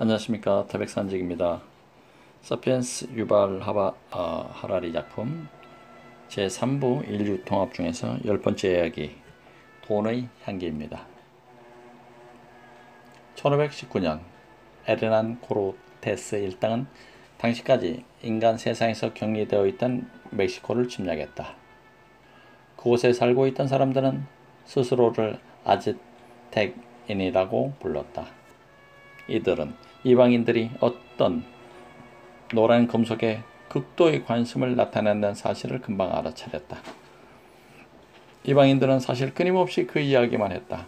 안녕하십니까. 태백산직입니다. 사피엔스 유발 하라리 작품 제3부 인류 통합 중에서 10번째 이야기 돈의 향기입니다. 1519년 에르난 코르테스 일당은 당시까지 인간 세상에서 격리되어 있던 멕시코를 침략했다. 그곳에 살고 있던 사람들은 스스로를 아즈텍인이라고 불렀다. 이들은 이방인들이 어떤 노란 금속에 극도의 관심을 나타낸다는 사실을 금방 알아차렸다. 이방인들은 사실 끊임없이 그 이야기만 했다.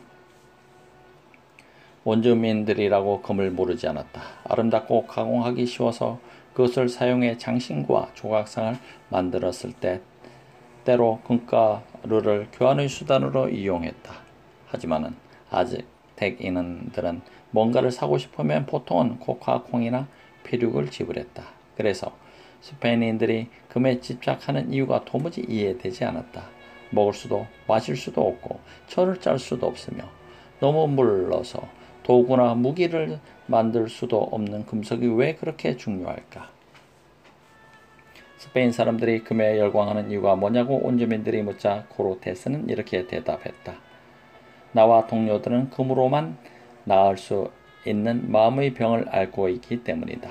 원주민들이라고 금을 모르지 않았다. 아름답고 가공하기 쉬워서 그것을 사용해 장신구와 조각상을 만들었을 때 때로 금가루를 교환의 수단으로 이용했다. 하지만은 아즈텍인들은 뭔가를 사고 싶으면 보통은 코카콩이나 피륙을 지불했다. 그래서 스페인인들이 금에 집착하는 이유가 도무지 이해되지 않았다. 먹을 수도 마실 수도 없고 철을 짤 수도 없으며 너무 물러서 도구나 무기를 만들 수도 없는 금속이 왜 그렇게 중요할까? 스페인 사람들이 금에 열광하는 이유가 뭐냐고 원주민들이 묻자 코르테스는 이렇게 대답했다. 나와 동료들은 금으로만 나을 수 있는 마음의 병을 앓고 있기 때문이다.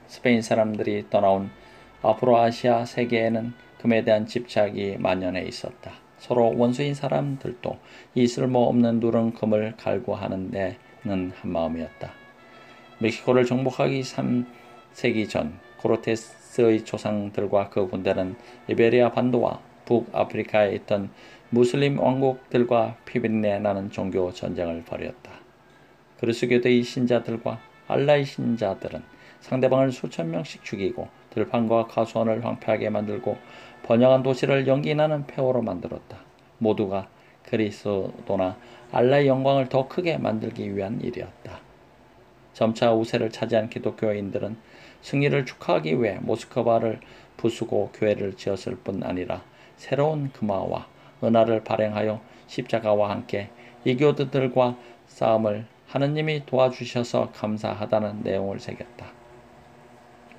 스페인 사람들이 떠나온 아프로아시아 세계에는 금에 대한 집착이 만연해 있었다. 서로 원수인 사람들도 이 쓸모없는 누런 금을 갈구하는 데는 한마음이었다. 멕시코를 정복하기 3세기 전 코르테스의 조상들과 그 군대는 이베리아 반도와 북아프리카에 있던 무슬림 왕국들과 피비린내 나는 종교 전쟁을 벌였다. 그리스교도의 신자들과 알라의 신자들은 상대방을 수천 명씩 죽이고 들판과 가수원을 황폐하게 만들고 번영한 도시를 연기나는 폐허로 만들었다. 모두가 그리스도나 알라의 영광을 더 크게 만들기 위한 일이었다. 점차 우세를 차지한 기독교인들은 승리를 축하하기 위해 모스크바를 부수고 교회를 지었을 뿐 아니라 새로운 금화와 은하를 발행하여 십자가와 함께 이교도들과 싸움을 하느님이 도와주셔서 감사하다는 내용을 새겼다.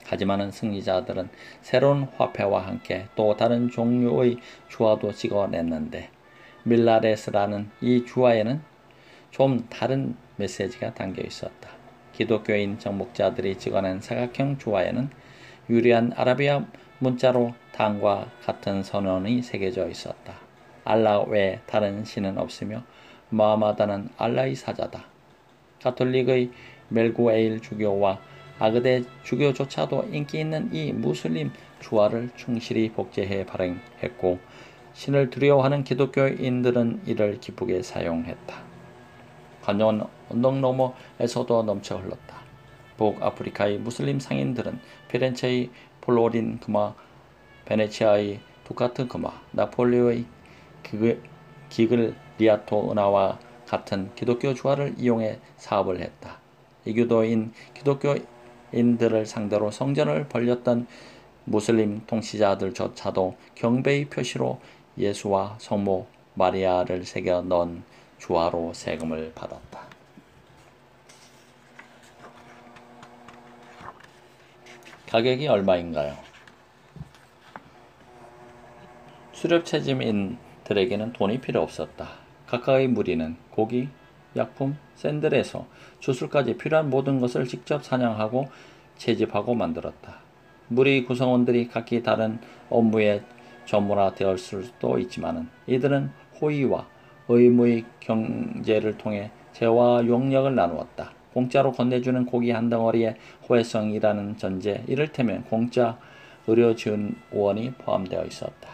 하지만은 승리자들은 새로운 화폐와 함께 또 다른 종류의 주화도 찍어냈는데 밀라레스라는 이 주화에는 좀 다른 메시지가 담겨 있었다. 기독교인 정복자들이 찍어낸 사각형 주화에는 유리한 아라비아 문자로 다음과 같은 선언이 새겨져 있었다. 알라 외에 다른 신은 없으며 마하마다는 알라의 사자다. 가톨릭의 멜구에일 주교와 아그데 주교조차도 인기 있는 이 무슬림 주화를 충실히 복제해 발행했고 신을 두려워하는 기독교인들은 이를 기쁘게 사용했다. 관용은 언덕 너머에서도 넘쳐 흘렀다. 북아프리카의 무슬림 상인들은 피렌체의 폴로린 금화, 베네치아의 두카트 금화, 나폴리의 기글리아토 은하와 같은 기독교 주화를 이용해 사업을 했다. 이교도인 기독교인들을 상대로 성전을 벌렸던 무슬림 통치자들조차도 경배의 표시로 예수와 성모 마리아를 새겨 넣은 주화로 세금을 받았다. 가격이 얼마인가요? 수렵채집인들에게는 돈이 필요 없었다. 각각의 무리는 고기, 약품, 샌들에서 주술까지 필요한 모든 것을 직접 사냥하고 채집하고 만들었다. 무리 구성원들이 각기 다른 업무에 전문화되었을 수도 있지만 이들은 호의와 의무의 경제를 통해 재화와 용력을 나누었다. 공짜로 건네주는 고기 한 덩어리에 호혜성이라는 전제, 이를테면 공짜 의료 지원이 포함되어 있었다.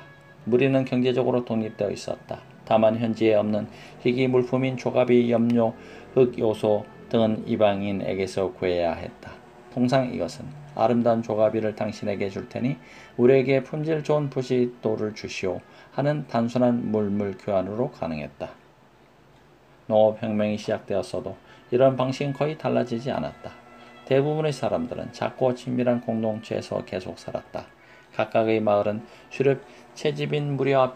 무리는 경제적으로 독립되어 있었다. 다만 현지에 없는 희귀 물품인 조갑이 염료, 흙 요소 등은 이방인에게서 구해야 했다. 통상 이것은 아름다운 조가비를 당신에게 줄 테니 우리에게 품질 좋은 부시도를 주시오 하는 단순한 물물 교환으로 가능했다. 농업혁명이 시작되었어도 이런 방식은 거의 달라지지 않았다. 대부분의 사람들은 작고 친밀한 공동체에서 계속 살았다. 각각의 마을은 수렵 채집인 무리와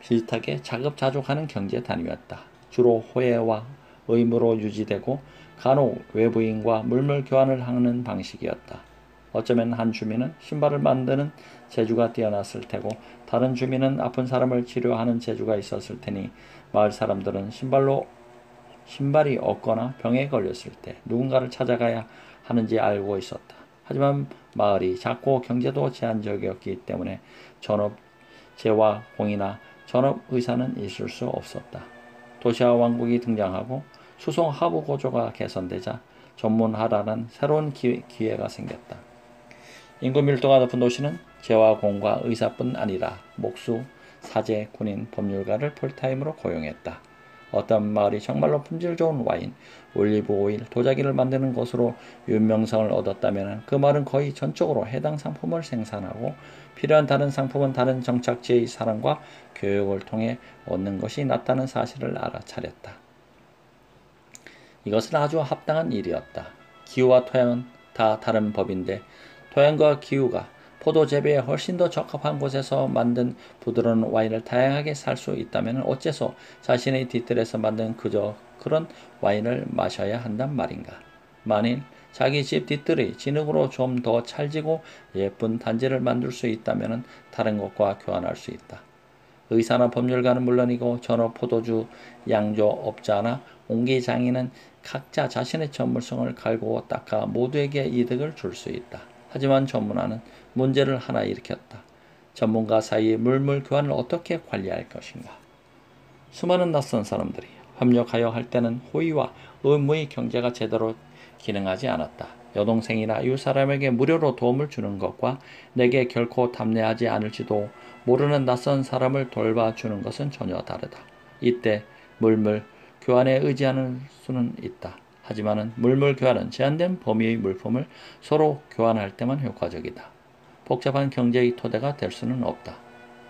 비슷하게 자급자족하는 경제 단위였다. 주로 호혜와 의무로 유지되고 간혹 외부인과 물물 교환을 하는 방식이었다. 어쩌면 한 주민은 신발을 만드는 재주가 뛰어났을 테고 다른 주민은 아픈 사람을 치료하는 재주가 있었을 테니 마을 사람들은 신발이 없거나 병에 걸렸을 때 누군가를 찾아가야 하는지 알고 있었다. 하지만 마을이 작고 경제도 제한적이었기 때문에 전업 재화공이나 전업 의사는 있을 수 없었다. 도시화 왕국이 등장하고 수송 하부 구조가 개선되자 전문화라는 새로운 기회가 생겼다. 인구 밀도가 높은 도시는 재화공과 의사뿐 아니라 목수, 사제, 군인, 법률가를 풀타임으로 고용했다. 어떤 마을이 정말로 품질 좋은 와인, 올리브 오일, 도자기를 만드는 것으로 유명성을 얻었다면 그 마을은 거의 전적으로 해당 상품을 생산하고 필요한 다른 상품은 다른 정착지의 사랑과 교육을 통해 얻는 것이 낫다는 사실을 알아차렸다. 이것은 아주 합당한 일이었다. 기후와 토양은 다 다른 법인데 토양과 기후가 포도 재배에 훨씬 더 적합한 곳에서 만든 부드러운 와인을 다양하게 살 수 있다면 어째서 자신의 뒤뜰에서 만든 그저 그런 와인을 마셔야 한단 말인가. 만일 자기 집 뒤뜰이 진흙으로 좀 더 찰지고 예쁜 단지를 만들 수 있다면 다른 것과 교환할 수 있다. 의사나 법률가는 물론이고 전업 포도주 양조업자나 옹기장인은 각자 자신의 전문성을 갈고 닦아 모두에게 이득을 줄 수 있다. 하지만 전문화는 문제를 하나 일으켰다. 전문가 사이의 물물 교환을 어떻게 관리할 것인가. 수많은 낯선 사람들이 협력하여 할 때는 호의와 의무의 경제가 제대로 기능하지 않았다. 여동생이나 이웃사람에게 무료로 도움을 주는 것과 내게 결코 답례하지 않을지도 모르는 낯선 사람을 돌봐주는 것은 전혀 다르다. 이때 물물 교환에 의지하는 수는 있다. 하지만 물물 교환은 제한된 범위의 물품을 서로 교환할 때만 효과적이다. 복잡한 경제의 토대가 될 수는 없다.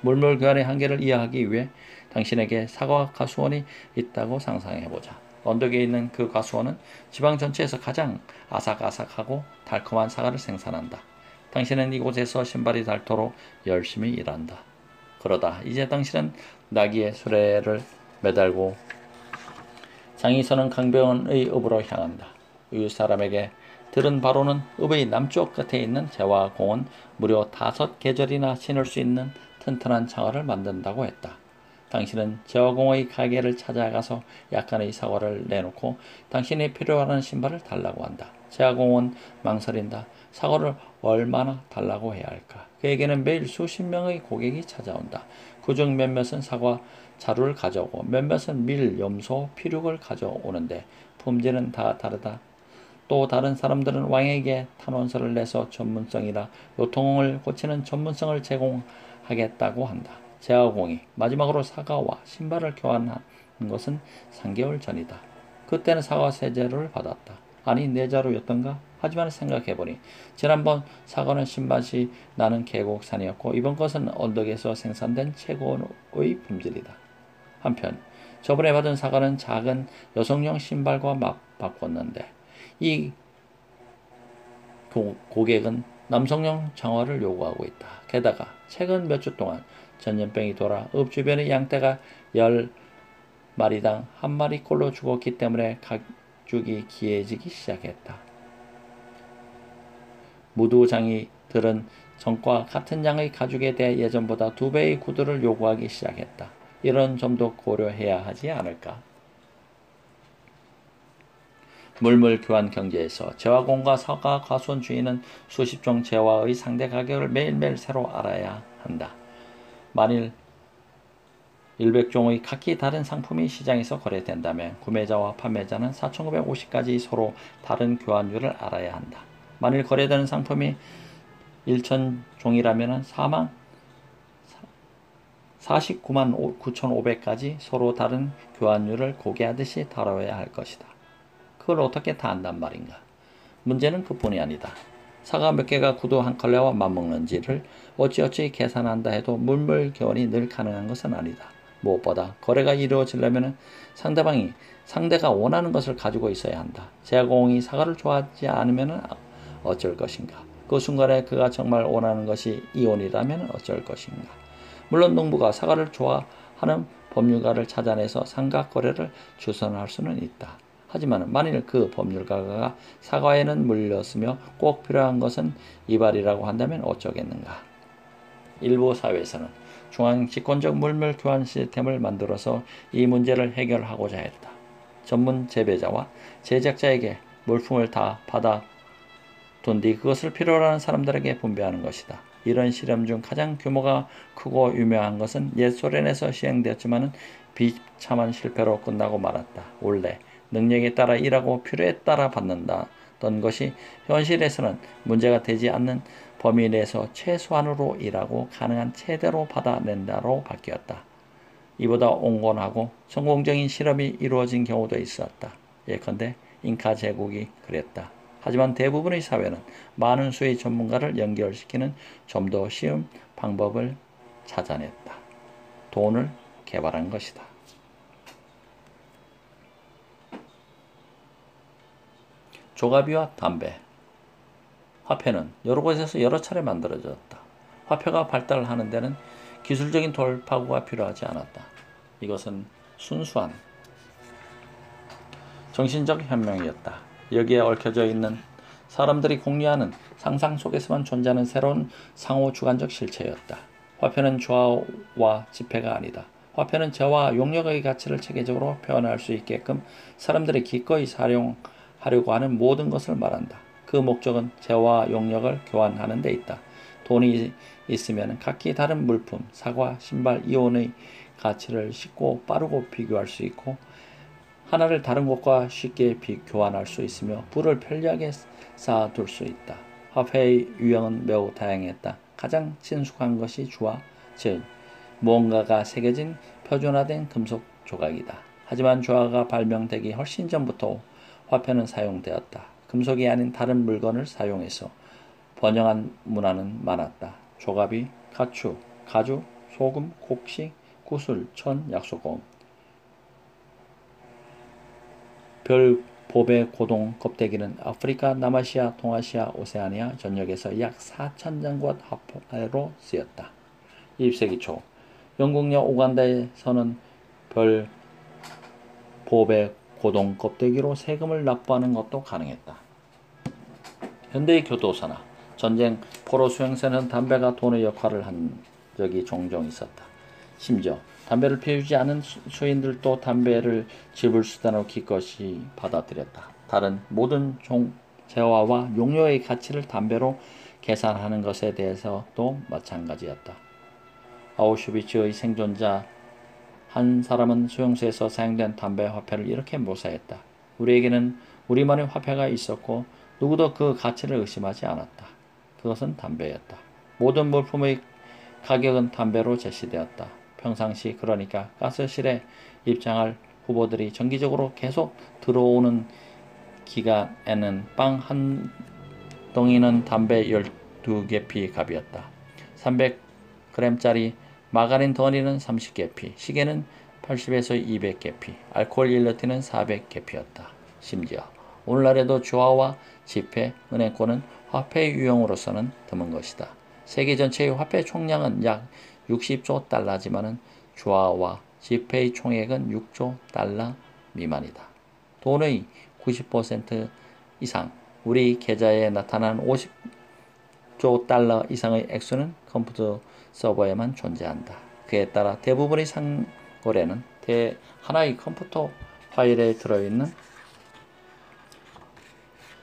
물물 교환의 한계를 이해하기 위해 당신에게 사과 가수원이 있다고 상상해보자. 언덕에 있는 그 가수원은 지방 전체에서 가장 아삭아삭하고 달콤한 사과를 생산한다. 당신은 이곳에서 신발이 닳도록 열심히 일한다. 그러다 이제 당신은 나귀의 수레를 매달고 장이 서는 강변의 읍으로 향한다. 이웃 사람에게 들은 바로는 읍의 남쪽 끝에 있는 재화공은 무려 5계절이나 신을 수 있는 튼튼한 장화를 만든다고 했다. 당신은 재화공의 가게를 찾아가서 약간의 사과를 내놓고 당신이 필요하는 신발을 달라고 한다. 재화공은 망설인다. 사과를 얼마나 달라고 해야 할까? 그에게는 매일 수십 명의 고객이 찾아온다. 그중 몇몇은 사과 자루를 가져오고 몇몇은 밀, 염소, 피륙을 가져오는데 품질은 다 다르다. 또 다른 사람들은 왕에게 탄원서를 내서 전문성이나 요통을 고치는 전문성을 제공하겠다고 한다. 재화공이 마지막으로 사과와 신발을 교환한 것은 3개월 전이다. 그때는 사과 세자루를 받았다. 아니 네 자루였던가? 하지만 생각해보니 지난번 사과는 신맛이 나는 계곡산이었고 이번 것은 언덕에서 생산된 최고의 품질이다. 한편 저번에 받은 사과는 작은 여성용 신발과 맞바꿨는데 이 고객은 남성용 장화를 요구하고 있다. 게다가 최근 몇 주 동안 전염병이 돌아 읍 주변의 양떼가 10마리당 1마리꼴로 죽었기 때문에 가죽이 기해지기 시작했다. 무두장이들은 전과 같은 양의 가죽에 대해 예전보다 2배의 구두를 요구하기 시작했다. 이런 점도 고려해야 하지 않을까? 물물 교환 경제에서 재화공과 사과 가수원 주인은 수십 종 재화의 상대 가격을 매일매일 새로 알아야 한다. 만일 100종의 각기 다른 상품이 시장에서 거래된다면 구매자와 판매자는 4,950가지 서로 다른 교환율을 알아야 한다. 만일 거래되는 상품이 1,000종이라면 49만 9,500가지 서로 다른 교환율을 고개하듯이 다뤄야 할 것이다. 그걸 어떻게 다 안단 말인가? 문제는 그뿐이 아니다. 사과 몇 개가 구두 한 컬레와 맞먹는지를 어찌어찌 계산한다 해도 물물 교환이 늘 가능한 것은 아니다. 무엇보다 거래가 이루어지려면 상대가 원하는 것을 가지고 있어야 한다. 재화공이 사과를 좋아하지 않으면 어쩔 것인가? 그 순간에 그가 정말 원하는 것이 이온이라면 어쩔 것인가? 물론 농부가 사과를 좋아하는 법률가를 찾아내서 상가 거래를 주선할 수는 있다. 하지만 만일 그 법률가가 사과에는 물렸으며 꼭 필요한 것은 이발이라고 한다면 어쩌겠는가. 일부 사회에서는 중앙 집권적 물물 교환 시스템을 만들어서 이 문제를 해결하고자 했다. 전문 재배자와 제작자에게 물품을 다 받아 돈 뒤 그것을 필요로 하는 사람들에게 분배하는 것이다. 이런 실험 중 가장 규모가 크고 유명한 것은 옛 소련에서 시행되었지만 비참한 실패로 끝나고 말았다. 원래 능력에 따라 일하고 필요에 따라 받는다던 것이 현실에서는 문제가 되지 않는 범위 내에서 최소한으로 일하고 가능한 최대로 받아낸다로 바뀌었다. 이보다 온건하고 성공적인 실험이 이루어진 경우도 있었다. 예컨대 잉카 제국이 그랬다. 하지만 대부분의 사회는 많은 수의 전문가를 연결시키는 좀 더 쉬운 방법을 찾아냈다. 돈을 개발한 것이다. 조가비와 담배. 화폐는 여러 곳에서 여러 차례 만들어졌다. 화폐가 발달하는 데는 기술적인 돌파구가 필요하지 않았다. 이것은 순수한 정신적 혁명이었다. 여기에 얽혀져 있는 사람들이 공유하는 상상 속에서만 존재하는 새로운 상호 주관적 실체였다. 화폐는 조화와 지폐가 아니다. 화폐는 재와 용력의 가치를 체계적으로 표현할 수 있게끔 사람들이 기꺼이 사용하려고 하는 모든 것을 말한다. 그 목적은 재와 용력을 교환하는 데 있다. 돈이 있으면 각기 다른 물품, 사과, 신발, 이온의 가치를 쉽고 빠르고 비교할 수 있고 하나를 다른 것과 쉽게 교환할 수 있으며 불을 편리하게 쌓아둘 수 있다. 화폐의 유형은 매우 다양했다. 가장 친숙한 것이 주화, 즉 무언가가 새겨진 표준화된 금속 조각이다. 하지만 주화가 발명되기 훨씬 전부터 화폐는 사용되었다. 금속이 아닌 다른 물건을 사용해서 번영한 문화는 많았다. 조갑이, 가축, 가죽, 소금, 곡식, 구슬, 천, 약소금, 별, 보배, 고동, 껍데기는 아프리카, 남아시아, 동아시아, 오세아니아 전역에서 약 4,000장과 화폐로 쓰였다. 20세기 초 영국령 우간다에서는 별, 보배, 고동, 껍데기로 세금을 납부하는 것도 가능했다. 현대의 교도소나 전쟁, 포로 수용소에는 담배가 돈의 역할을 한 적이 종종 있었다. 심지어 담배를 피우지 않은 수인들도 담배를 지불수단으로 기꺼이 받아들였다. 다른 모든 재화와 용료의 가치를 담배로 계산하는 것에 대해서도 마찬가지였다. 아우슈비츠의 생존자 한 사람은 수용소에서 사용된 담배 화폐를 이렇게 묘사했다. 우리에게는 우리만의 화폐가 있었고 누구도 그 가치를 의심하지 않았다. 그것은 담배였다. 모든 물품의 가격은 담배로 제시되었다. 평상시 그러니까 가스실에 입장할 후보들이 정기적으로 계속 들어오는 기간에는 빵 한 덩이는 담배 12개피 값이었다. 300g짜리 마가린 덩어리는 30개피, 시계는 80에서 200개피, 알코올 1리터는 400개피였다. 심지어 오늘날에도 주화와 지폐, 은행권은 화폐의 유형으로서는 드문 것이다. 세계 전체의 화폐 총량은 약 60조 달러지만 주화와 지폐의 총액은 6조 달러 미만이다. 돈의 90% 이상, 우리 계좌에 나타난 50조 달러 이상의 액수는 컴퓨터 서버에만 존재한다. 그에 따라 대부분의 상거래는 하나의 컴퓨터 파일에 들어있는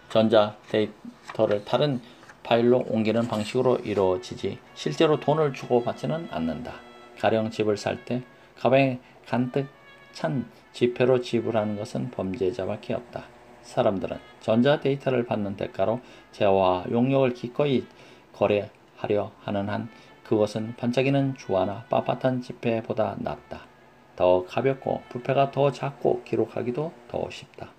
전자 데이터를 다른 파일로 옮기는 방식으로 이루어지지 실제로 돈을 주고받지는 않는다. 가령 집을 살 때 가방에 간뜩 찬 지폐로 지불하는 것은 범죄자밖에 없다. 사람들은 전자 데이터를 받는 대가로 재화와 용력을 기꺼이 거래하려 하는 한 그것은 반짝이는 주화나 빳빳한 지폐보다 낫다. 더 가볍고 부패가 더 작고 기록하기도 더 쉽다.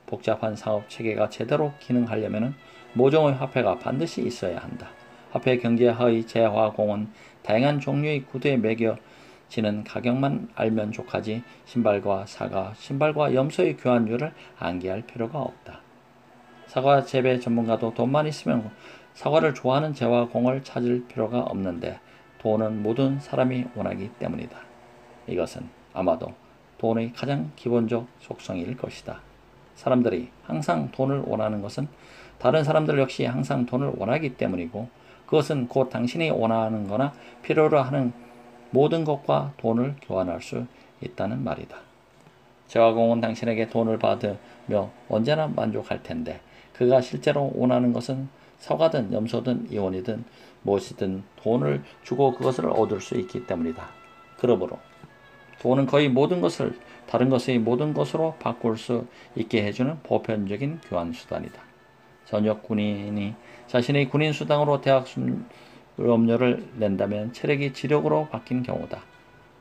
복잡한 상업 체계가 제대로 기능하려면 모종의 화폐가 반드시 있어야 한다. 화폐 경제하의 재화공은 다양한 종류의 구두에 매겨지는 가격만 알면 족하지 신발과 사과, 신발과 염소의 교환율을 암기할 필요가 없다. 사과 재배 전문가도 돈만 있으면 사과를 좋아하는 재화공을 찾을 필요가 없는데 돈은 모든 사람이 원하기 때문이다. 이것은 아마도 돈의 가장 기본적 속성일 것이다. 사람들이 항상 돈을 원하는 것은 다른 사람들 역시 항상 돈을 원하기 때문이고, 그것은 곧 당신이 원하는 거나 필요로 하는 모든 것과 돈을 교환할 수 있다는 말이다. 제왕공은 당신에게 돈을 받으며 언제나 만족할 텐데, 그가 실제로 원하는 것은 사과든 염소든 이혼이든 무엇이든 돈을 주고 그것을 얻을 수 있기 때문이다. 그러므로 돈은 거의 모든 것을 다른 것의 모든 것으로 바꿀 수 있게 해주는 보편적인 교환 수단이다. 전역 군인이 자신의 군인 수당으로 대학 수업료를 낸다면 체력이 지력으로 바뀐 경우다.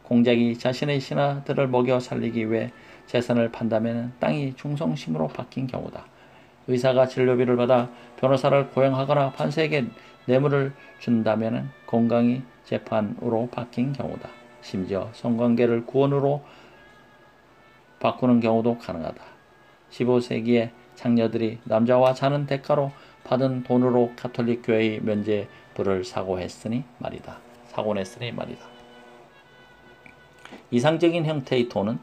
공작이 자신의 신하들을 먹여 살리기 위해 재산을 판다면 땅이 충성심으로 바뀐 경우다. 의사가 진료비를 받아 변호사를 고용하거나 판사에게 뇌물을 준다면 건강이 재판으로 바뀐 경우다. 심지어 성관계를 구원으로 바꾸는 경우도 가능하다. 15세기에 장녀들이 남자와 자는 대가로 받은 돈으로 가톨릭 교회의 면죄부를 사고 냈으니 말이다. 이상적인 형태의 돈은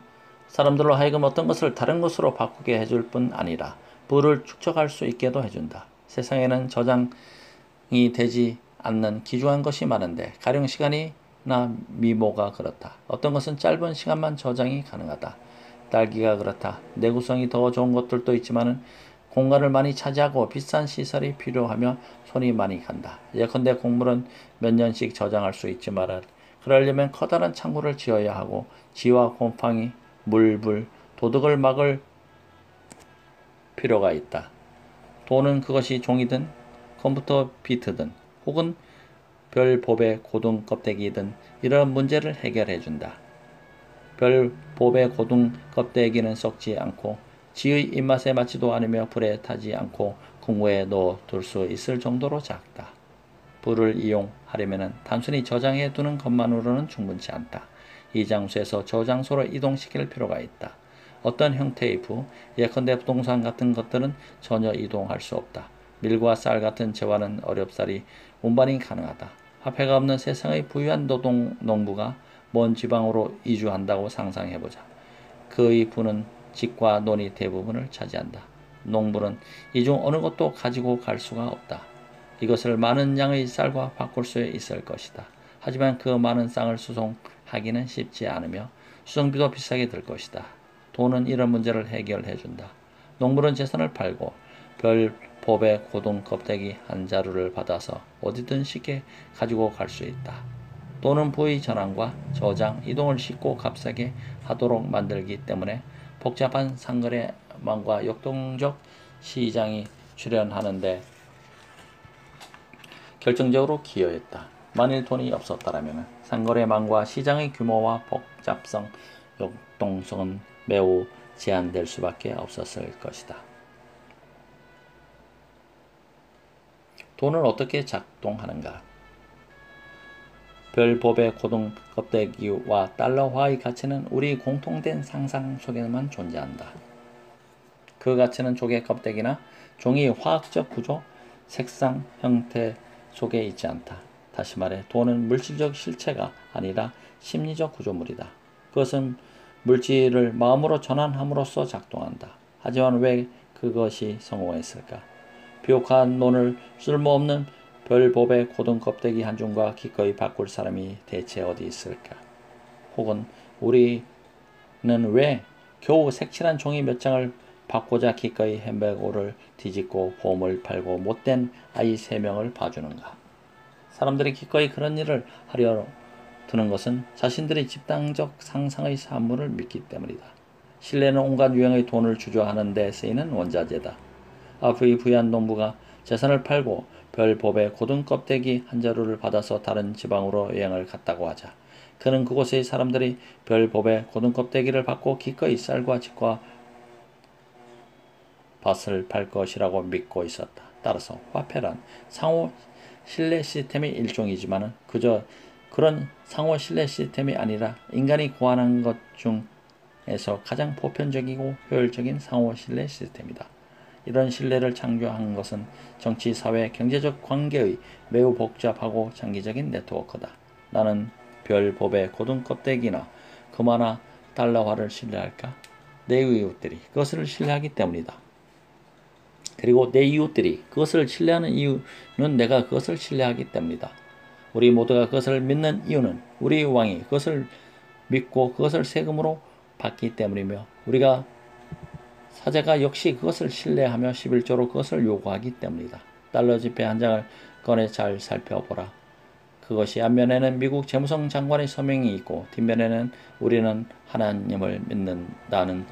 사람들로 하여금 어떤 것을 다른 것으로 바꾸게 해줄 뿐 아니라 부를 축적할 수 있게도 해준다. 세상에는 저장이 되지 않는 귀중한 것이 많은데 가령 시간이나 미모가 그렇다. 어떤 것은 짧은 시간만 저장이 가능하다. 딸기가 그렇다. 내구성이 더 좋은 것들도 있지만은 공간을 많이 차지하고 비싼 시설이 필요하며 손이 많이 간다. 예컨대 곡물은 몇 년씩 저장할 수 있지만 그러려면 커다란 창고를 지어야 하고 쥐와 곰팡이, 물불, 도둑을 막을 필요가 있다. 돈은 그것이 종이든 컴퓨터 비트든 혹은 별법의 고등 껍데기든 이런 문제를 해결해 준다. 별법의 고등 껍데기는 썩지 않고 지의 입맛에 맞지도 않으며 불에 타지 않고 공구에 넣어둘 수 있을 정도로 작다. 불을 이용하려면 단순히 저장해 두는 것만으로는 충분치 않다. 이 장소에서 저 장소로 이동시킬 필요가 있다. 어떤 형태의 부, 예컨대 부동산 같은 것들은 전혀 이동할 수 없다. 밀과 쌀 같은 재화는 어렵사리 운반이 가능하다. 화폐가 없는 세상의 부유한 농부가 먼 지방으로 이주한다고 상상해보자. 그의 부는 집과 논이 대부분을 차지한다. 농부는 이 중 어느 것도 가지고 갈 수가 없다. 이것을 많은 양의 쌀과 바꿀 수 있을 것이다. 하지만 그 많은 쌀을 수송하기는 쉽지 않으며 수송비도 비싸게 들 것이다. 돈은 이런 문제를 해결해 준다. 농부는 재산을 팔고 별법의 고동 껍데기 한 자루를 받아서 어디든 쉽게 가지고 갈 수 있다. 돈은 부의 전환과 저장, 이동을 쉽고 값싸게 하도록 만들기 때문에 복잡한 상거래망과 역동적 시장이 출현하는데 결정적으로 기여했다. 만일 돈이 없었다면 상거래망과 시장의 규모와 복잡성, 역동성은 매우 제한될 수밖에 없었을 것이다. 돈은 어떻게 작동하는가? 별법의 고등 껍데기와 달러화의 가치는 우리 공통된 상상 속에만 존재한다. 그 가치는 조개 껍데기나 종이 화학적 구조, 색상, 형태 속에 있지 않다. 다시 말해 돈은 물질적 실체가 아니라 심리적 구조물이다. 그것은 물질을 마음으로 전환함으로써 작동한다. 하지만 왜 그것이 성공했을까? 비옥한 논을 쓸모없는 별법의 고등 껍데기 한 중과 기꺼이 바꿀 사람이 대체 어디 있을까? 혹은 우리는 왜 겨우 색칠한 종이 몇 장을 받고자 기꺼이 햄버거를 뒤집고 보험을 팔고 못된 아이 3명을 봐주는가? 사람들이 기꺼이 그런 일을 하려 드는 것은 자신들의 집단적 상상의 산물을 믿기 때문이다. 신뢰는 온갖 유형의 돈을 주저하는 데 쓰이는 원자재다. 아프의 부유한 농부가 재산을 팔고 별법의 고등 껍데기 한 자루를 받아서 다른 지방으로 여행을 갔다고 하자. 그는 그곳의 사람들이 별법의 고등 껍데기를 받고 기꺼이 쌀과 집과 밭을 팔 것이라고 믿고 있었다. 따라서 화폐란 상호 신뢰 시스템의 일종이지만 그저 그런 상호 신뢰 시스템이 아니라 인간이 고안한 것 중에서 가장 보편적이고 효율적인 상호 신뢰 시스템이다. 이런 신뢰를 창조한 것은 정치, 사회, 경제적 관계의 매우 복잡하고 장기적인 네트워크다. 나는 별법의 고등 껍데기나 금화나 달러화를 신뢰할까? 내 이웃들이 그것을 신뢰하기 때문이다. 그리고 내 이웃들이 그것을 신뢰하는 이유는 내가 그것을 신뢰하기 때문이다. 우리 모두가 그것을 믿는 이유는 우리 왕이 그것을 믿고 그것을 세금으로 받기 때문이며 우리가 사제가 역시 그것을 신뢰하며 11조로 그것을 요구하기 때문이다. 달러 지폐 한 장을 꺼내 잘 살펴보라. 그것이 앞면에는 미국 재무성 장관의 서명이 있고 뒷면에는 우리는 하나님을 믿는다는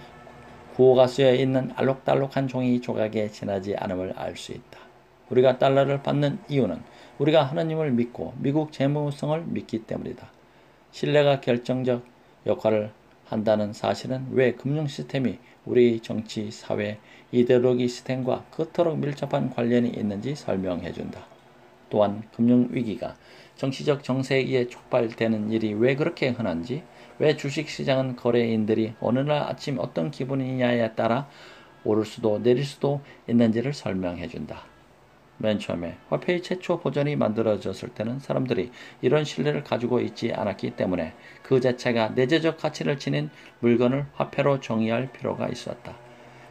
구호가 쓰여 있는 알록달록한 종이 조각에 지나지 않음을 알 수 있다. 우리가 달러를 받는 이유는 우리가 하나님을 믿고 미국 재무성을 믿기 때문이다. 신뢰가 결정적 역할을 한다는 사실은 왜 금융 시스템이 우리 정치, 사회, 이데올로기 시스템과 그토록 밀접한 관련이 있는지 설명해준다. 또한 금융위기가 정치적 정세에 의해 촉발되는 일이 왜 그렇게 흔한지, 왜 주식시장은 거래인들이 어느 날 아침 어떤 기분이냐에 따라 오를 수도 내릴 수도 있는지를 설명해준다. 맨 처음에 화폐의 최초 버전이 만들어졌을 때는 사람들이 이런 신뢰를 가지고 있지 않았기 때문에 그 자체가 내재적 가치를 지닌 물건을 화폐로 정의할 필요가 있었다.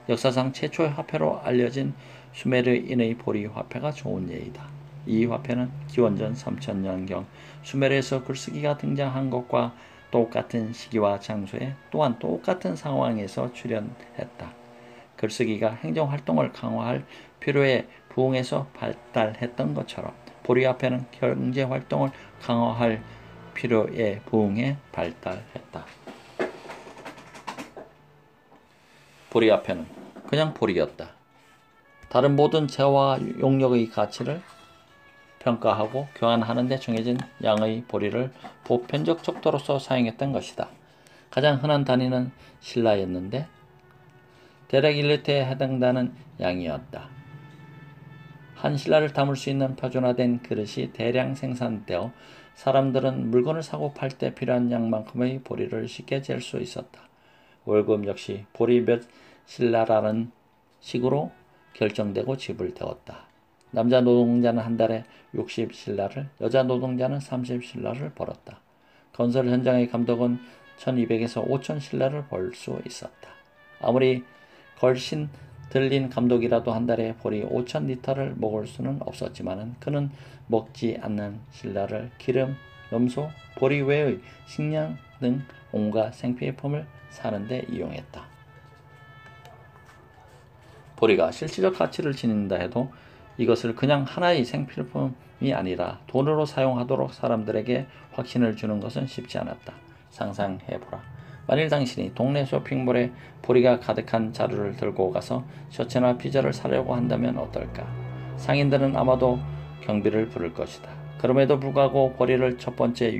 역사상 최초의 화폐로 알려진 수메르인의 보리 화폐가 좋은 예이다. 이 화폐는 기원전 3000년경 수메르에서 글쓰기가 등장한 것과 똑같은 시기와 장소에 또한 똑같은 상황에서 출현했다. 글쓰기가 행정활동을 강화할 필요에 부응해서 발달했던 것처럼 보리화폐는 경제활동을 강화할 필요에 부응해 발달했다. 보리화폐는 그냥 보리였다. 다른 모든 재화와 용력의 가치를 평가하고 교환하는 데 정해진 양의 보리를 보편적 척도로서 사용했던 것이다. 가장 흔한 단위는 신라였는데 대략 1리터에 해당되는 양이었다. 한 신라를 담을 수 있는 표준화된 그릇이 대량 생산되어 사람들은 물건을 사고 팔 때 필요한 양만큼의 보리를 쉽게 잴 수 있었다. 월급 역시 보리 몇 신라라는 식으로 결정되고 지불되었다. 남자 노동자는 한 달에 60신라를, 여자 노동자는 30신라를 벌었다. 건설 현장의 감독은 1200에서 5000신라를 벌 수 있었다. 아무리 걸신 들린 감독이라도 한 달에 보리 5000리터를 먹을 수는 없었지만 그는 먹지 않는 신라를 기름, 염소, 보리 외의 식량 등 온갖 생필품을 사는 데 이용했다. 보리가 실질적 가치를 지닌다 해도 이것을 그냥 하나의 생필품이 아니라 돈으로 사용하도록 사람들에게 확신을 주는 것은 쉽지 않았다. 상상해보라. 만일 당신이 동네 쇼핑몰에 보리가 가득한 자루를 들고 가서 셔츠나 피자를 사려고 한다면 어떨까? 상인들은 아마도 경비를 부를 것이다. 그럼에도 불구하고 보리를 첫 번째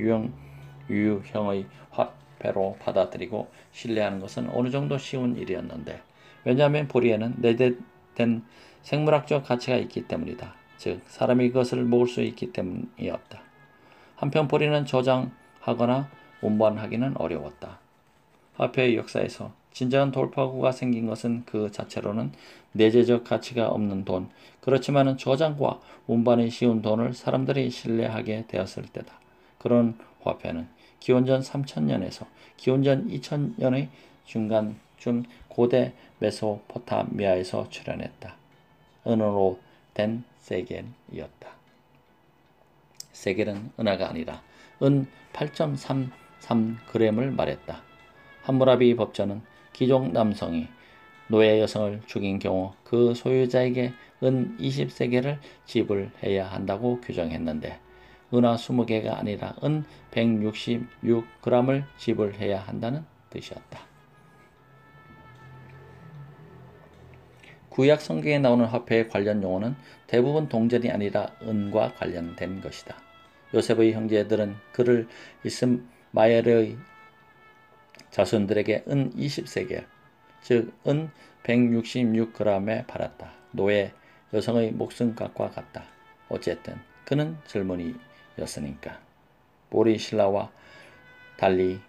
유형의 화폐로 받아들이고 신뢰하는 것은 어느 정도 쉬운 일이었는데 왜냐하면 보리에는 내재된 생물학적 가치가 있기 때문이다. 즉 사람이 그것을 먹을 수 있기 때문이었다. 한편 보리는 저장하거나 운반하기는 어려웠다. 화폐의 역사에서 진정한 돌파구가 생긴 것은 그 자체로는 내재적 가치가 없는 돈, 그렇지만 저장과 운반이 쉬운 돈을 사람들이 신뢰하게 되었을 때다. 그런 화폐는 기원전 3000년에서 기원전 2000년의 중간쯤 고대 메소포타미아에서 출현했다. 은으로 된 세겔이었다. 세겔은 은하가 아니라 은 8.33g을 말했다. 함무라비 법전은 귀족 남성이 노예 여성을 죽인 경우 그 소유자에게 은 20세겔을 지불해야 한다고 규정했는데 은화 20개가 아니라 은 166g을 지불해야 한다는 뜻이었다. 구약 성경에 나오는 화폐의 관련 용어는 대부분 동전이 아니라 은과 관련된 것이다. 요셉의 형제들은 그를 이스마엘의 자손들에게 은 20세겔, 즉 은 166g에 팔았다. 노예 여성의 목숨값과 같다. 어쨌든 그는 젊은이였으니까. 보리 신라와 달리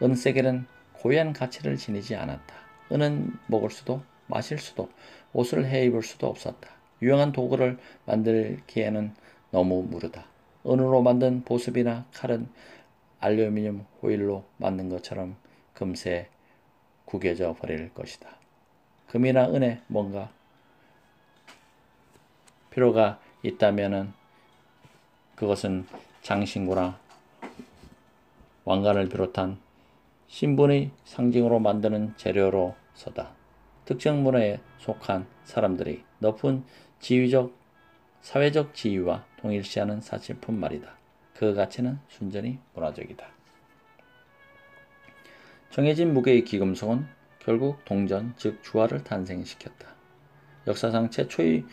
은 세겔은 고유한 가치를 지니지 않았다. 은은 먹을 수도 마실 수도 옷을 해입을 수도 없었다. 유용한 도구를 만들기에는 너무 무르다. 은으로 만든 보습이나 칼은 알루미늄 호일로 만든 것처럼 금세 구겨져 버릴 것이다. 금이나 은에 뭔가 필요가 있다면은 그것은 장신구나 왕관을 비롯한 신분의 상징으로 만드는 재료로서다. 특정 문화에 속한 사람들이 높은 사회적 지위와 동일시하는 사실뿐 말이다. 그 가치는 순전히 문화적이다. 정해진 무게의 귀금속은 결국 동전, 즉 주화를 탄생시켰다. 역사상 최초의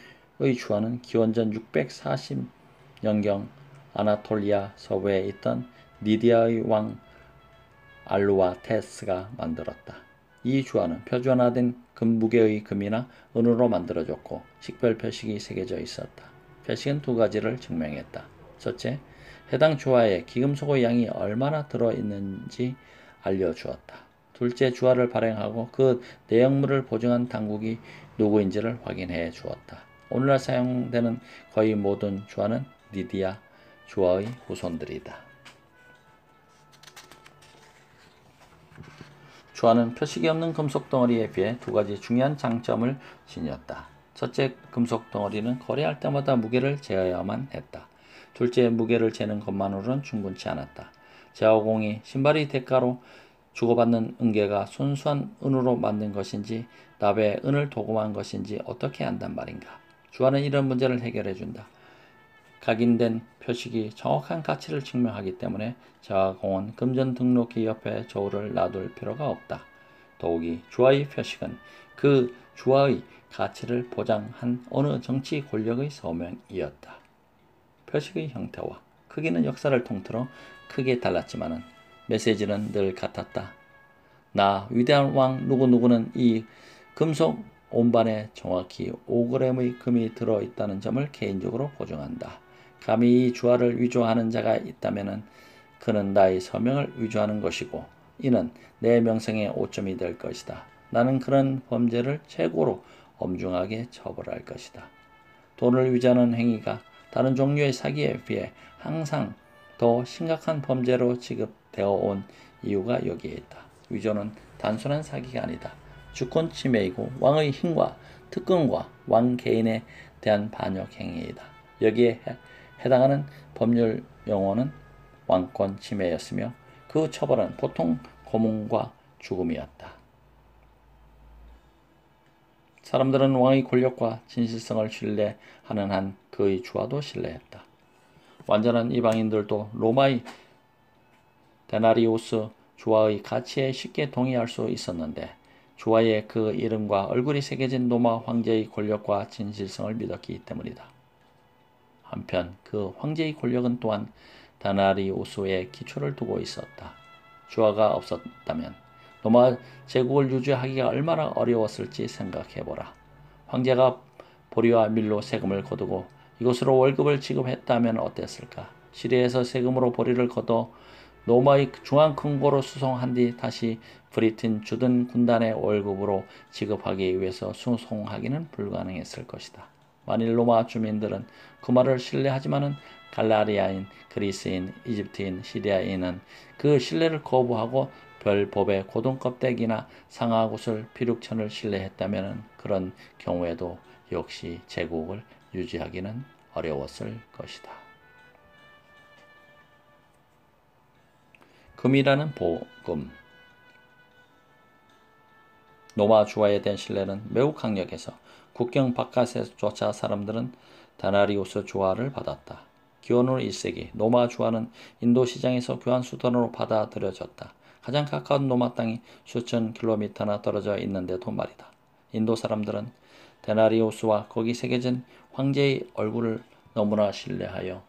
주화는 기원전 640년경 아나톨리아 서부에 있던 니디아의 왕 알루와테스가 만들었다. 이 주화는 표준화된 금무게의 금이나 은으로 만들어졌고 식별 표식이 새겨져 있었다. 표식은 두 가지를 증명했다. 첫째, 해당 주화에 귀금속의 양이 얼마나 들어있는지 알려주었다. 둘째, 주화를 발행하고 그 내용물을 보증한 당국이 누구인지를 확인해 주었다. 오늘날 사용되는 거의 모든 주화는 니디아 주화의 후손들이다. 주화는 표식이 없는 금속 덩어리에 비해 두 가지 중요한 장점을 지녔다. 첫째, 금속 덩어리는 거래할 때마다 무게를 재어야만 했다. 둘째, 무게를 재는 것만으로는 충분치 않았다. 제화공이 신발의 대가로 주고받는 은계가 순수한 은으로 만든 것인지 납에 은을 도금한 것인지 어떻게 안단 말인가. 주화는 이런 문제를 해결해준다. 각인된 표식이 정확한 가치를 증명하기 때문에 제화공은 금전 등록기 옆에 저울을 놔둘 필요가 없다. 더욱이 주화의 표식은 그 주화의 가치를 보장한 어느 정치 권력의 서명이었다. 표식의 형태와 크기는 역사를 통틀어 크게 달랐지만 메시지는 늘 같았다. 나 위대한 왕 누구누구는 이 금속 온반에 정확히 5g의 금이 들어있다는 점을 개인적으로 보증한다. 감히 이 주화를 위조하는 자가 있다면 그는 나의 서명을 위조하는 것이고 이는 내 명성의 오점이 될 것이다. 나는 그런 범죄를 최고로 엄중하게 처벌할 것이다. 돈을 위조하는 행위가 다른 종류의 사기에 비해 항상 더 심각한 범죄로 취급되어 온 이유가 여기에 있다. 위조는 단순한 사기가 아니다. 주권 침해이고 왕의 힘과 특권과 왕 개인에 대한 반역 행위이다. 여기에 해당하는 법률 용어는 왕권 침해였으며 그 처벌은 보통 고문과 죽음이었다. 사람들은 왕의 권력과 진실성을 신뢰하는 한 그의 주화도 신뢰했다. 완전한 이방인들도 로마의 데나리우스 주화의 가치에 쉽게 동의할 수 있었는데 주화에 그 이름과 얼굴이 새겨진 로마 황제의 권력과 진실성을 믿었기 때문이다. 한편 그 황제의 권력은 또한 데나리우스에 기초를 두고 있었다. 주화가 없었다면 로마 제국을 유지하기가 얼마나 어려웠을지 생각해보라. 황제가 보리와 밀로 세금을 거두고 이것으로 월급을 지급했다면 어땠을까? 시리아에서 세금으로 보리를 거둬 로마의 중앙금고로 수송한 뒤 다시 브리튼 주둔 군단의 월급으로 지급하기 위해서 수송하기는 불가능했을 것이다. 만일 로마 주민들은 그 말을 신뢰하지만은 갈라리아인, 그리스인, 이집트인, 시리아인은 그 신뢰를 거부하고 별법의 고등껍데기나 상하굿을 피륙천을 신뢰했다면 그런 경우에도 역시 제국을 유지하기는 어려웠을 것이다. 금이라는 보금. 로마 주화에 대한 신뢰는 매우 강력해서 국경 바깥에조차 사람들은 데나리우스 주화를 받았다. 기원후 1세기 로마 주화는 인도 시장에서 교환 수단으로 받아들여졌다. 가장 가까운 로마 땅이 수천 킬로미터나 떨어져 있는데도 말이다. 인도 사람들은 데나리우스와 거기 새겨진 황제의 얼굴을 너무나 신뢰하여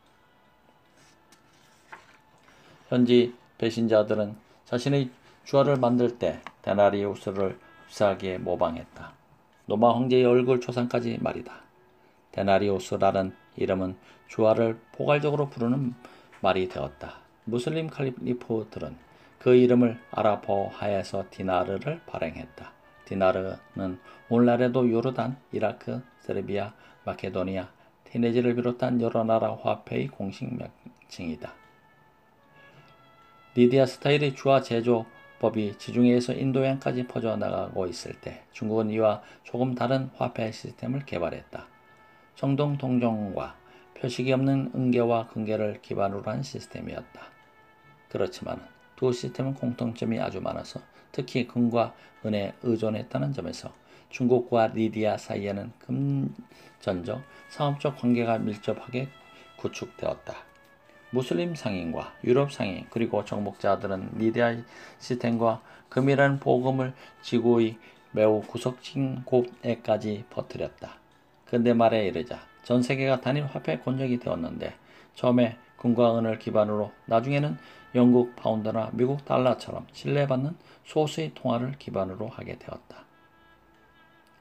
현지 배신자들은 자신의 주화를 만들 때 데나리우스를 흡사하게 모방했다. 로마 황제의 얼굴 조상까지 말이다. 데나리우스라는 이름은 주화를 포괄적으로 부르는 말이 되었다. 무슬림 칼리프들은 그 이름을 아랍어화해서 디나르를 발행했다. 디나르는 오늘날에도 요르단, 이라크, 세르비아, 마케도니아, 티네지를 비롯한 여러 나라 화폐의 공식 명칭이다. 니디아 스타일의 주화 제조 법이 지중해에서 인도양까지 퍼져나가고 있을 때 중국은 이와 조금 다른 화폐 시스템을 개발했다. 정동 동정과 표식이 없는 은계와 금계를 기반으로 한 시스템이었다. 그렇지만 두 시스템은 공통점이 아주 많아서 특히 금과 은에 의존했다는 점에서 중국과 리디아 사이에는 금전적, 상업적 관계가 밀접하게 구축되었다. 무슬림 상인과 유럽 상인 그리고 정복자들은 리디아 시스템과 금이라는 복음을 지구의 매우 구석진 곳에까지 퍼뜨렸다. 근대 말에 이르자 전 세계가 단일 화폐 권역이 되었는데 처음에 금과 은을 기반으로 나중에는 영국 파운드나 미국 달러처럼 신뢰받는 소수의 통화를 기반으로 하게 되었다.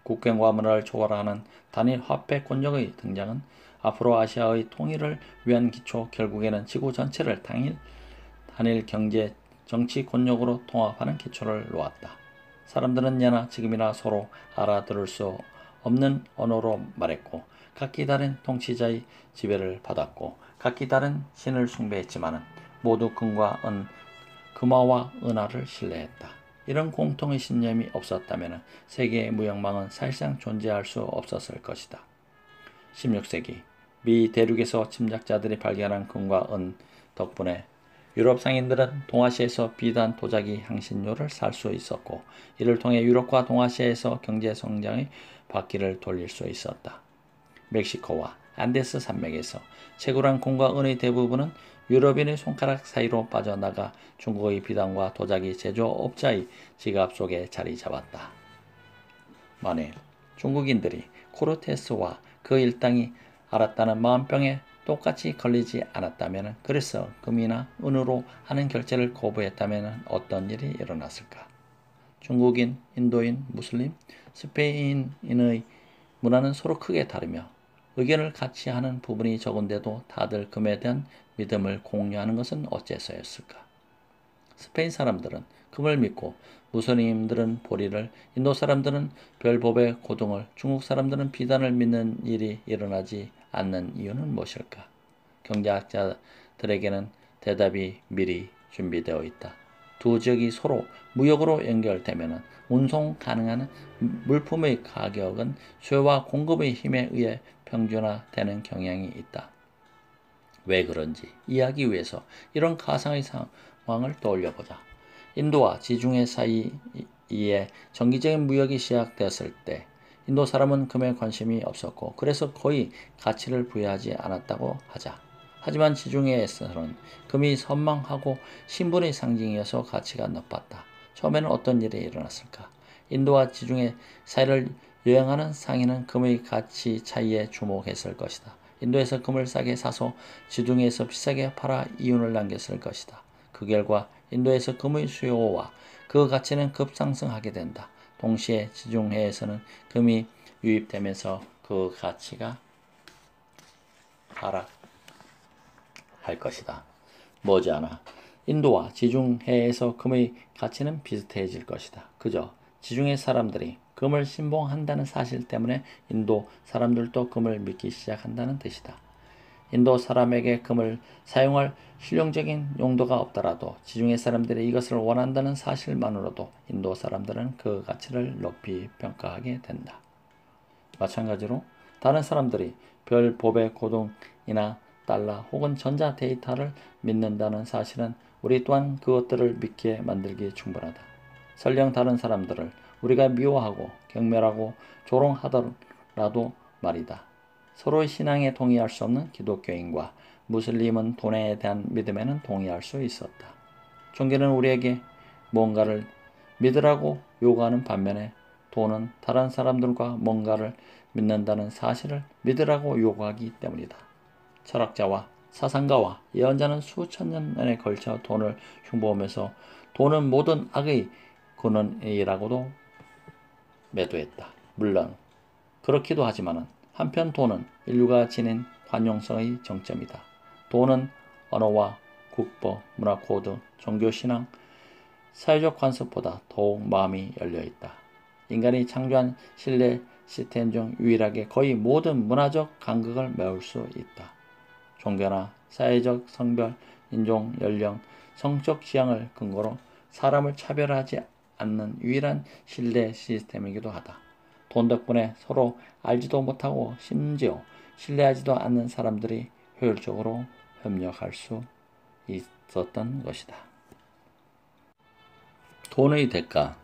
국경과 문화를 초월하는 단일 화폐 권역의 등장은 앞으로 아시아의 통일을 위한 기초, 결국에는 지구 전체를 단일 경제, 정치 권역으로 통합하는 기초를 놓았다. 사람들은 예나 지금이나 서로 알아들을 수 없는 언어로 말했고 각기 다른 통치자의 지배를 받았고 각기 다른 신을 숭배했지만 모두 금과 은, 금화와 은하를 신뢰했다. 이런 공통의 신념이 없었다면 세계의 무역망은 사실상 존재할 수 없었을 것이다. 16세기 미 대륙에서 침략자들이 발견한 금과 은 덕분에 유럽 상인들은 동아시아에서 비단 도자기 향신료를 살 수 있었고 이를 통해 유럽과 동아시아에서 경제 성장의 바퀴를 돌릴 수 있었다. 멕시코와 안데스 산맥에서 채굴한 금과 은의 대부분은 유럽인의 손가락 사이로 빠져나가 중국의 비단과 도자기 제조업자의 지갑 속에 자리 잡았다. 만일 중국인들이 코르테스와 그 일당이 알았다는 마음병에 똑같이 걸리지 않았다면, 그래서 금이나 은으로 하는 결제를 거부했다면 어떤 일이 일어났을까? 중국인, 인도인, 무슬림, 스페인인의 문화는 서로 크게 다르며 의견을 같이 하는 부분이 적은데도 다들 금에 대한 믿음을 공유하는 것은 어째서였을까? 스페인 사람들은 금을 믿고 무슬림들은 보리를, 인도 사람들은 별법의 고등을, 중국 사람들은 비단을 믿는 일이 일어나지 않는 이유는 무엇일까? 경제학자들에게는 대답이 미리 준비되어 있다. 두 지역이 서로 무역으로 연결되면 운송 가능한 물품의 가격은 수요와 공급의 힘에 의해 평준화되는 경향이 있다. 왜 그런지 이해하기 위해서 이런 가상의 상황을 떠올려보자. 인도와 지중해 사이에 정기적인 무역이 시작되었을 때 인도 사람은 금에 관심이 없었고 그래서 거의 가치를 부여하지 않았다고 하자. 하지만 지중해에서는 금이 선망하고 신분의 상징이어서 가치가 높았다. 처음에는 어떤 일이 일어났을까? 인도와 지중해 사이를 여행하는 상인은 금의 가치 차이에 주목했을 것이다. 인도에서 금을 싸게 사서 지중해에서 비싸게 팔아 이윤을 남겼을 것이다. 그 결과 인도에서 금의 수요와 그 가치는 급상승하게 된다. 동시에 지중해에서는 금이 유입되면서 그 가치가 하락할 것이다. 머지않아 인도와 지중해에서 금의 가치는 비슷해질 것이다. 그저 지중해 사람들이 금을 신봉한다는 사실 때문에 인도 사람들도 금을 믿기 시작한다는 뜻이다. 인도 사람에게 금을 사용할 실용적인 용도가 없더라도 지중해 사람들이 이것을 원한다는 사실만으로도 인도 사람들은 그 가치를 높이 평가하게 된다. 마찬가지로 다른 사람들이 별, 법의 고등이나 달러 혹은 전자 데이터를 믿는다는 사실은 우리 또한 그것들을 믿게 만들기에 충분하다. 설령 다른 사람들을 우리가 미워하고 경멸하고 조롱하더라도 말이다. 서로의 신앙에 동의할 수 없는 기독교인과 무슬림은 돈에 대한 믿음에는 동의할 수 있었다. 종교는 우리에게 뭔가를 믿으라고 요구하는 반면에 돈은 다른 사람들과 뭔가를 믿는다는 사실을 믿으라고 요구하기 때문이다. 철학자와 사상가와 예언자는 수천 년에 걸쳐 돈을 흉보하면서 돈은 모든 악의 근원이라고도 매도했다. 물론 그렇기도 하지만 한편 돈은 인류가 지닌 관용성의 정점이다. 돈은 언어와 국보, 문화 코드, 종교 신앙, 사회적 관습보다 더욱 마음이 열려있다. 인간이 창조한 신뢰 시스템 중 유일하게 거의 모든 문화적 간극을 메울 수 있다. 종교나 사회적 성별, 인종, 연령, 성적 취향을 근거로 사람을 차별하지 않는 유일한 신뢰 시스템이기도 하다. 돈 덕분에 서로 알지도 못하고 심지어 신뢰하지도 않는 사람들이 효율적으로 협력할 수 있었던 것이다. 돈의 대가.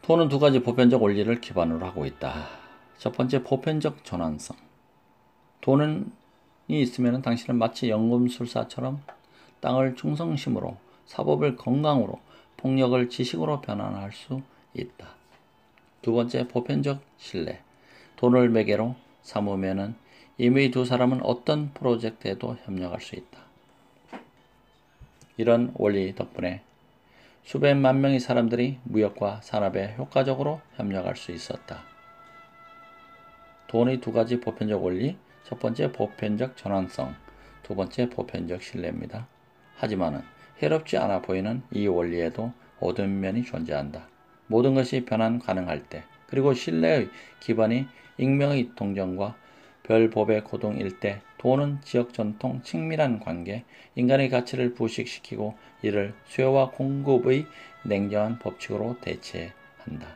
돈은 두 가지 보편적 원리를 기반으로 하고 있다. 첫 번째, 보편적 전환성. 돈이 있으면 당신은 마치 연금술사처럼 땅을 충성심으로, 사법을 건강으로, 폭력을 지식으로 변환할 수 있다. 두 번째, 보편적 신뢰. 돈을 매개로 삼으면 이미 두 사람은 어떤 프로젝트에도 협력할 수 있다. 이런 원리 덕분에 수백만 명의 사람들이 무역과 산업에 효과적으로 협력할 수 있었다. 돈의 두 가지 보편적 원리, 첫 번째 보편적 전환성, 두 번째 보편적 신뢰입니다. 하지만 해롭지 않아 보이는 이 원리에도 어두운 면이 존재한다. 모든 것이 변환 가능할 때, 그리고 신뢰의 기반이 익명의 동정과 별법의 고동일 때, 돈은 지역 전통, 친밀한 관계, 인간의 가치를 부식시키고 이를 수요와 공급의 냉정한 법칙으로 대체한다.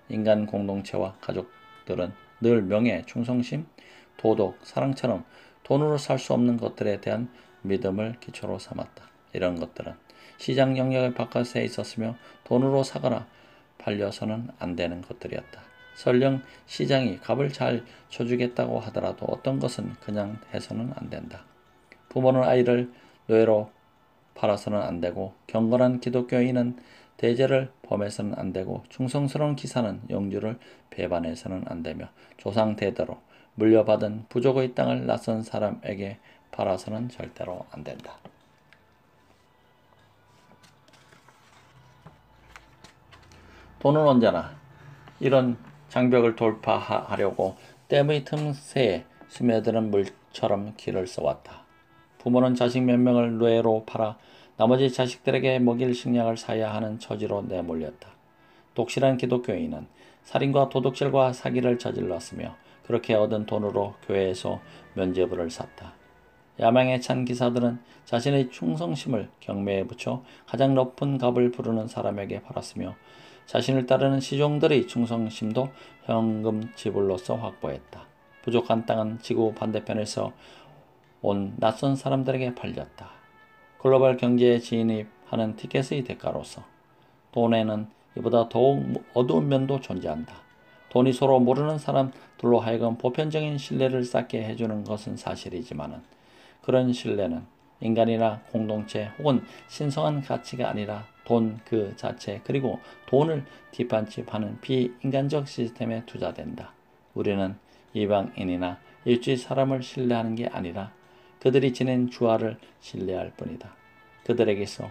인간 공동체와 가족들은 늘 명예, 충성심, 도덕, 사랑처럼 돈으로 살 수 없는 것들에 대한 믿음을 기초로 삼았다. 이런 것들은 시장 영역의 바깥에 있었으며 돈으로 사거나 팔려서는 안 되는 것들이었다. 설령 시장이 값을 잘 쳐주겠다고 하더라도 어떤 것은 그냥 해서는 안 된다. 부모는 아이를 노예로 팔아서는 안 되고, 경건한 기독교인은 대제를 범해서는 안 되고, 충성스러운 기사는 영주를 배반해서는 안 되며, 조상 대대로 물려받은 부족의 땅을 낯선 사람에게 팔아서는 절대로 안 된다. 돈은 언제나 이런 장벽을 돌파하려고 댐의 틈새에 스며드는 물처럼 길을 써왔다. 부모는 자식 몇 명을 노예로 팔아 나머지 자식들에게 먹일 식량을 사야 하는 처지로 내몰렸다. 독실한 기독교인은 살인과 도둑질과 사기를 저질렀으며 그렇게 얻은 돈으로 교회에서 면죄부를 샀다. 야망에 찬 기사들은 자신의 충성심을 경매에 붙여 가장 높은 값을 부르는 사람에게 팔았으며 자신을 따르는 시종들의 충성심도 현금 지불로서 확보했다. 부족한 땅은 지구 반대편에서 온 낯선 사람들에게 팔렸다. 글로벌 경제에 진입하는 티켓의 대가로서 돈에는 이보다 더욱 어두운 면도 존재한다. 돈이 서로 모르는 사람들로 하여금 보편적인 신뢰를 쌓게 해주는 것은 사실이지만 그런 신뢰는 인간이나 공동체 혹은 신성한 가치가 아니라 돈 그 자체, 그리고 돈을 뒷받침하는 비인간적 시스템에 투자된다. 우리는 이방인이나 일주일 사람을 신뢰하는 게 아니라 그들이 지닌 주화를 신뢰할 뿐이다. 그들에게서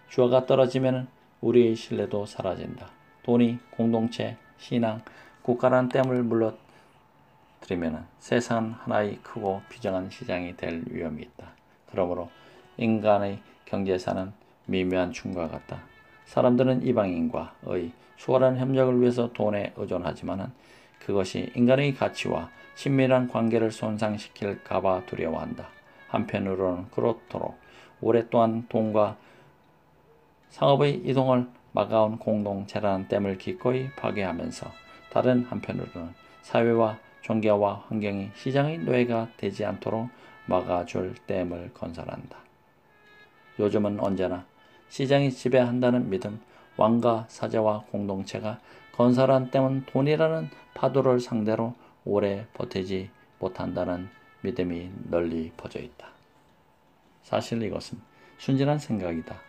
주화가 떨어지면 우리의 신뢰도 사라진다. 돈이 공동체, 신앙, 국가라는 댐을 물러들이면 세상은 하나의 크고 비정한 시장이 될 위험이 있다. 그러므로 인간의 경제사는 미묘한 춤과 같다. 사람들은 이방인과의 수월한 협력을 위해서 돈에 의존하지만 그것이 인간의 가치와 친밀한 관계를 손상시킬까봐 두려워한다. 한편으로는 그렇도록 오랫동안 돈과 상업의 이동을 막아온 공동체라는 댐을 기꺼이 파괴하면서 다른 한편으로는 사회와 종교와 환경이 시장의 노예가 되지 않도록 막아줄 댐을 건설한다. 요즘은 언제나 시장이 지배한다는 믿음, 왕과 사제와 공동체가 건설한 댐은 돈이라는 파도를 상대로 오래 버티지 못한다는 믿음이 널리 퍼져 있다. 사실 이것은 순진한 생각이다.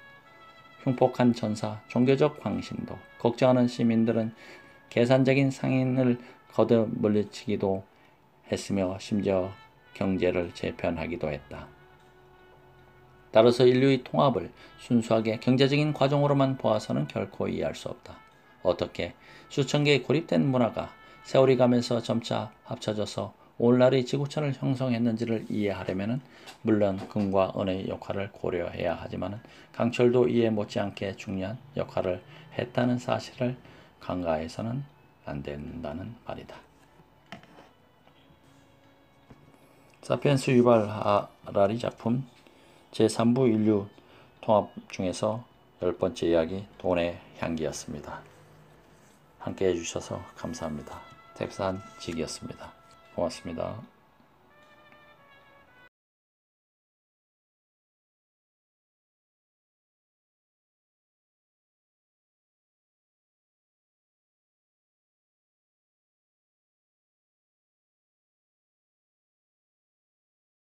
흉폭한 전사, 종교적 광신도, 걱정하는 시민들은 계산적인 상인을 거듭 물리치기도 했으며 심지어 경제를 재편하기도 했다. 따라서 인류의 통합을 순수하게 경제적인 과정으로만 보아서는 결코 이해할 수 없다. 어떻게 수천 개의 고립된 문화가 세월이 가면서 점차 합쳐져서 오늘날의 지구촌을 형성했는지를 이해하려면 물론 금과 은의 역할을 고려해야 하지만 강철도 이해 못지않게 중요한 역할을 했다는 사실을 간과해서는 안 된다는 말이다. 사피엔스 유발 하라리 작품 제3부 인류 통합 중에서 10번째 이야기 돈의 향기였습니다. 함께 해주셔서 감사합니다. 탭산직이었습니다. 고맙습니다.